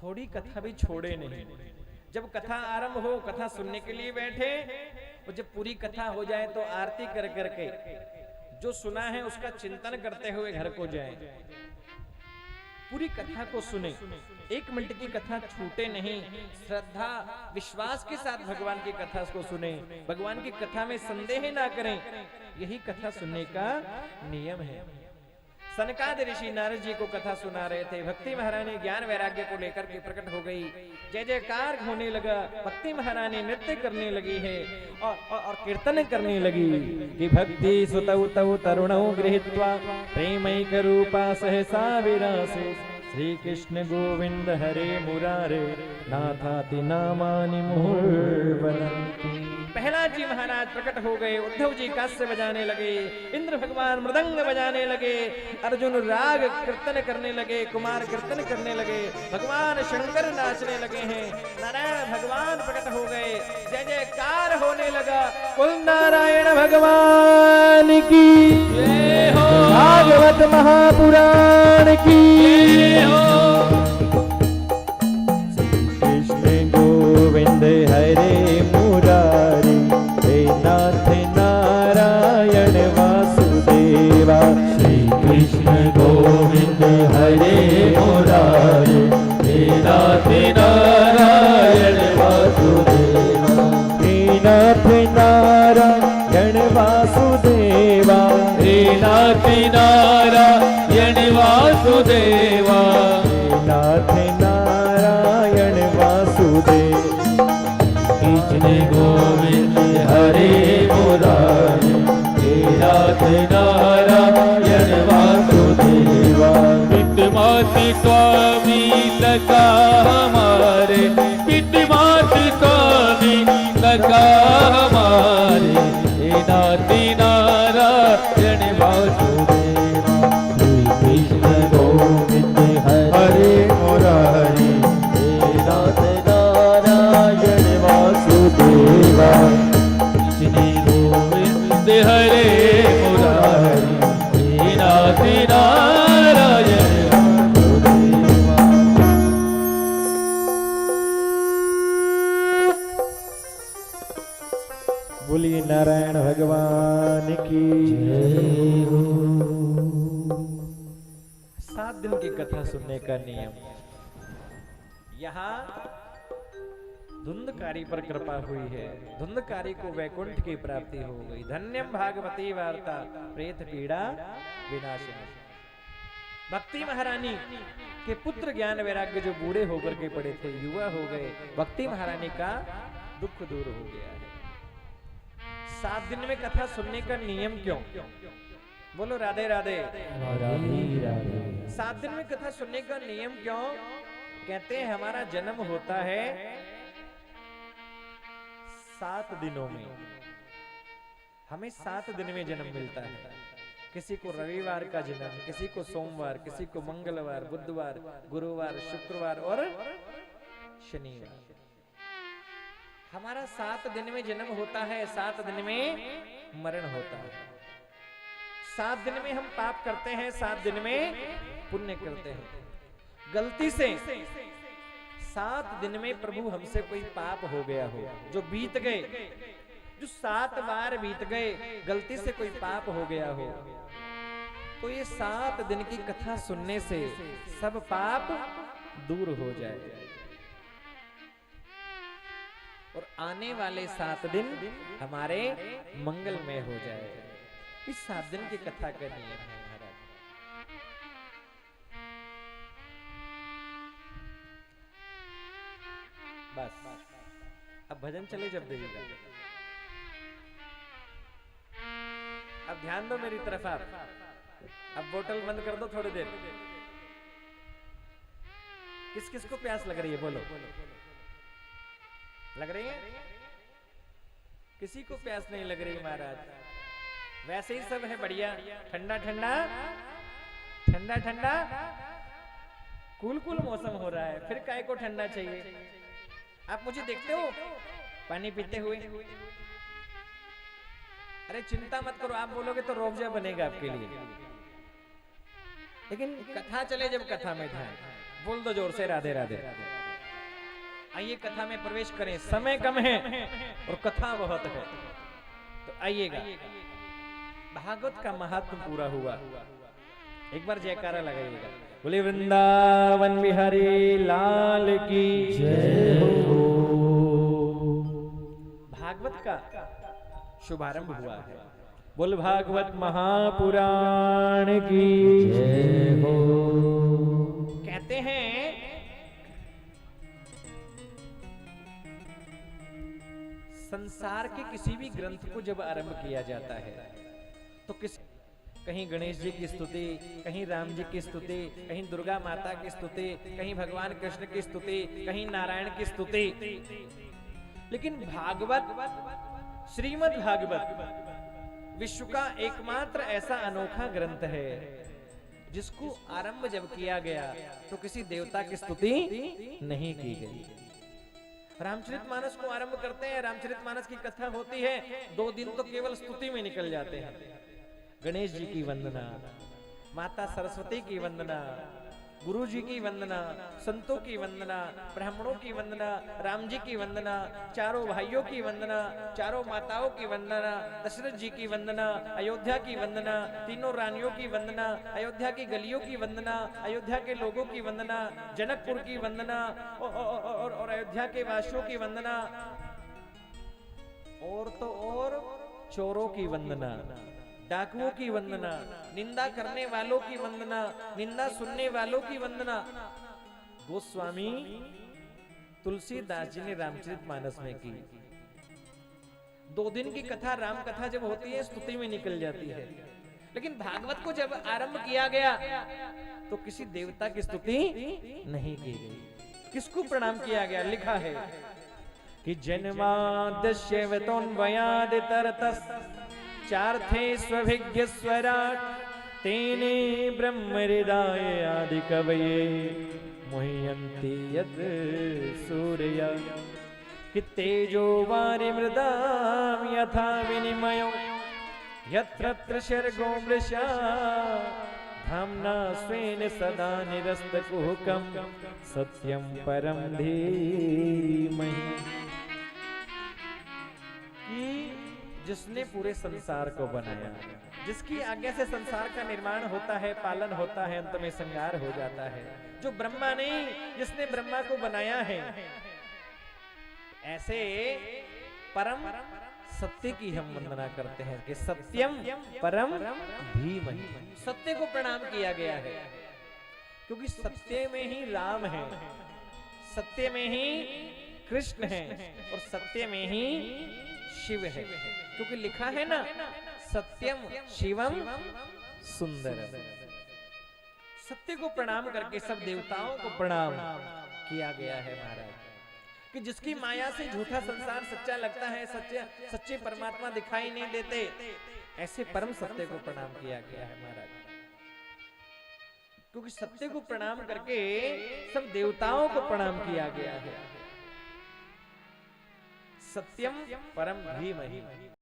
थोड़ी कथा भी छोड़े नहीं। जब कथा आरंभ हो, कथा सुनने के लिए बैठे, तो जब पूरी कथा हो जाए तो आरती कर करके जो सुना है उसका चिंतन करते हुए घर को जाएं। पूरी कथा को सुने, 1 मिनट की कथा छूटे नहीं। श्रद्धा विश्वास के साथ भगवान की कथा को सुने, भगवान की कथा में संदेह ना करें। यही कथा सुनने का नियम है। सनकादि ऋषि नारद जी को कथा सुना रहे थे। भक्ति महारानी ज्ञान वैराग्य को लेकर के प्रकट हो गई। जय जयकार होने लगा। भक्ति महारानी नृत्य करने लगी है और कीर्तन करने लगी कि भक्ति सुतौ तौ तरुणौ गृहीत्वा प्रेमैक रूपा सहसा विरासे श्री कृष्ण गोविंद हरे मुरारे नाथाति नामानि मुहुर्वदन्ति। प्रहलाद जी महाराज प्रकट हो गए। उद्धव जी कांस्य बजाने लगे, इंद्र भगवान मृदंग बजाने लगे, अर्जुन राग कीर्तन करने लगे, कुमार कीर्तन करने लगे, भगवान शंकर नाचने लगे हैं, नारायण भगवान प्रकट हो गए, जय जयकार होने लगा। कुल नारायण भगवान की जय हो, भागवत महापुराण की जय हो। कृष्ण गोविंद हरे मुरारी हे नाथ नारायण वासुदेवा। श्री कृष्ण गोविंद हरे मुरारी हे नाथ नारायण वासुदेवा। हे नाथ नारायण वासुदेवा, हे नाथ नारायण वासुदेवा। हे नाथ नारायण वासुदेवा। कृष्ण गोविंद हरे मुरारी हे नाथ नारायण वासुदेवा। पितृमातृ स्वामी लगा हमारे, पितृमातृ स्वामी लगा हमारे हे नाथ नारायण वासुदेवा। श्री कृष्ण गोविंद हरे मुरारी हे नाथ नारायण वासुदेवा। कृष्ण गोविंद हरे मुरारी हे नाथ नारायण वासुदेवा। बोलिए नारायण भगवान की जय हो। 7 दिन की कथा सुनने का नियम। यहाँ धुंधकारी पर कृपा हुई है। धुंधकारी को वैकुंठ की प्राप्ति हो गई। धन्यम भागवती वार्ता प्रेत पीड़ा विनाशिनी। भक्ति महारानी के पुत्र ज्ञान वैराग्य जो बूढ़े होकर के पड़े थे, युवा हो गए। भक्ति महारानी का दुख दूर हो गया है। 7 दिन में कथा सुनने का नियम क्यों? बोलो राधे राधे। राधे राधे। 7 दिन में कथा सुनने का नियम क्यों? कहते हैं हमारा जन्म होता है 7 दिनों में। हमें 7 दिन में जन्म मिलता है। किसी को रविवार का जन्म, किसी को सोमवार, किसी को मंगलवार, बुधवार, गुरुवार, शुक्रवार और शनिवार। हमारा 7 दिन में जन्म होता है, 7 दिन में मरण होता है। 7 दिन में हम पाप करते हैं, 7 दिन में पुण्य करते हैं। गलती से 7 दिन में प्रभु हमसे कोई पाप हो गया हो, जो बीत गए, जो 7 बार बीत गए, गलती से कोई पाप हो गया हो, तो ये 7 दिन की कथा सुनने से सब पाप दूर हो जाए और आने वाले 7 दिन हमारे मंगलमय हो जाए। इस 7 दिन की कथा का नियम है महाराज। बस अब भजन चले जब देगा। अब ध्यान दो मेरी तरफ आप। अब बोतल बंद कर दो थोड़ी देर। किस किस को प्यास लग रही है बोलो? लग रही है? किसी को प्यास नहीं लग रही महाराज। वैसे ही सब है बढ़िया, ठंडा ठंडा ठंडा ठंडा कूल कूल मौसम हो रहा है, फिर काय को ठंडा चाहिए? आप मुझे देखते हो पानी पीते हुए? अरे चिंता मत करो, आप बोलोगे तो रोबजा बनेगा आपके लिए। लेकिन कथा चले जब कथा में ध्यान, बोल दो जोर से राधे राधे। आइए कथा में प्रवेश करें, समय कम है और कथा बहुत है, तो आइएगा। भागवत का महात्म पूरा हुआ, एक बार जयकारा लगाइएगा। बोले वृंदावन बिहारी लाल की जय हो। भागवत का शुभारंभ हुआ है। बोल भागवत महापुराण की जय हो। कहते हैं संसार के किसी भी ग्रंथ को जब आरंभ किया जाता है तो कहीं गणेश जी की स्तुति, कहीं राम जी की स्तुति, कहीं दुर्गा माता की स्तुति, कहीं भगवान कृष्ण की स्तुति, कहीं नारायण की स्तुति। लेकिन भागवत, श्रीमद् भागवत विश्व का एकमात्र ऐसा अनोखा ग्रंथ है जिसको आरंभ जब किया गया तो किसी देवता की स्तुति नहीं की गई। रामचरितमानस को आरंभ करते हैं, रामचरितमानस की कथा होती है, 2 दिन तो केवल स्तुति में निकल जाते हैं। गणेश जी की वंदना, माता सरस्वती की वंदना, गुरु जी की वंदना, संतों की वंदना, ब्राह्मणों की वंदना, राम जी की वंदना, चारों भाइयों की वंदना, चारों माताओं की वंदना, दशरथ जी की वंदना, अयोध्या की वंदना, तीनों रानियों की वंदना, अयोध्या की गलियों की वंदना, अयोध्या के लोगों की वंदना, जनकपुर की वंदना और अयोध्या के वासियों की वंदना, और तो और चोरों की वंदना, डाकुओं की वंदना, निंदा करने वालों की वंदना, निंदा सुनने वालों की वंदना। गोस्वामी तुलसीदास जी ने रामचरितमानस में की। 2 दिन की कथा, राम कथा जब होती है स्तुति में निकल जाती है, लेकिन भागवत को जब आरंभ किया गया तो किसी देवता की स्तुति नहीं की गई। किसको प्रणाम किया गया? लिखा है कि जन्माद्यस्य वतोन्वयादितरतस् चार्थे स्वभिज्ञ स्वराट तेने ब्रह्म हृदय आदि कवये मुह्यन्ति यद् सूर्य कि तेजो वारि मृदाम यथा विनिमयो यत्र सर्गो मृषा धाम्ना स्वेन सदा निरस्तकुहकं सत्यं परम धीमहि। जिसने पूरे संसार को बनाया, जिसकी आज्ञा से संसार का निर्माण होता है, पालन होता है, अंत में संहार हो जाता है, जो ब्रह्मा नहीं, जिसने ब्रह्मा को बनाया है, ऐसे परम सत्य की हम वंदना करते हैं कि सत्यम परम धीमहि। सत्य को प्रणाम किया गया है क्योंकि सत्य में ही राम है, सत्य में ही कृष्ण है और सत्य में ही शिव है। क्योंकि लिखा है ना, सत्यम शिवम सुंदरम। सत्य को प्रणाम करके सब देवताओं को प्रणाम किया गया है महाराज, कि जिसकी माया से झूठा संसार सच्चा लगता है, सच्चे परमात्मा दिखाई नहीं देते, ऐसे परम सत्य को प्रणाम किया गया है महाराज। क्योंकि सत्य को प्रणाम करके सब देवताओं को प्रणाम किया गया है। सत्यम परम धीमहि।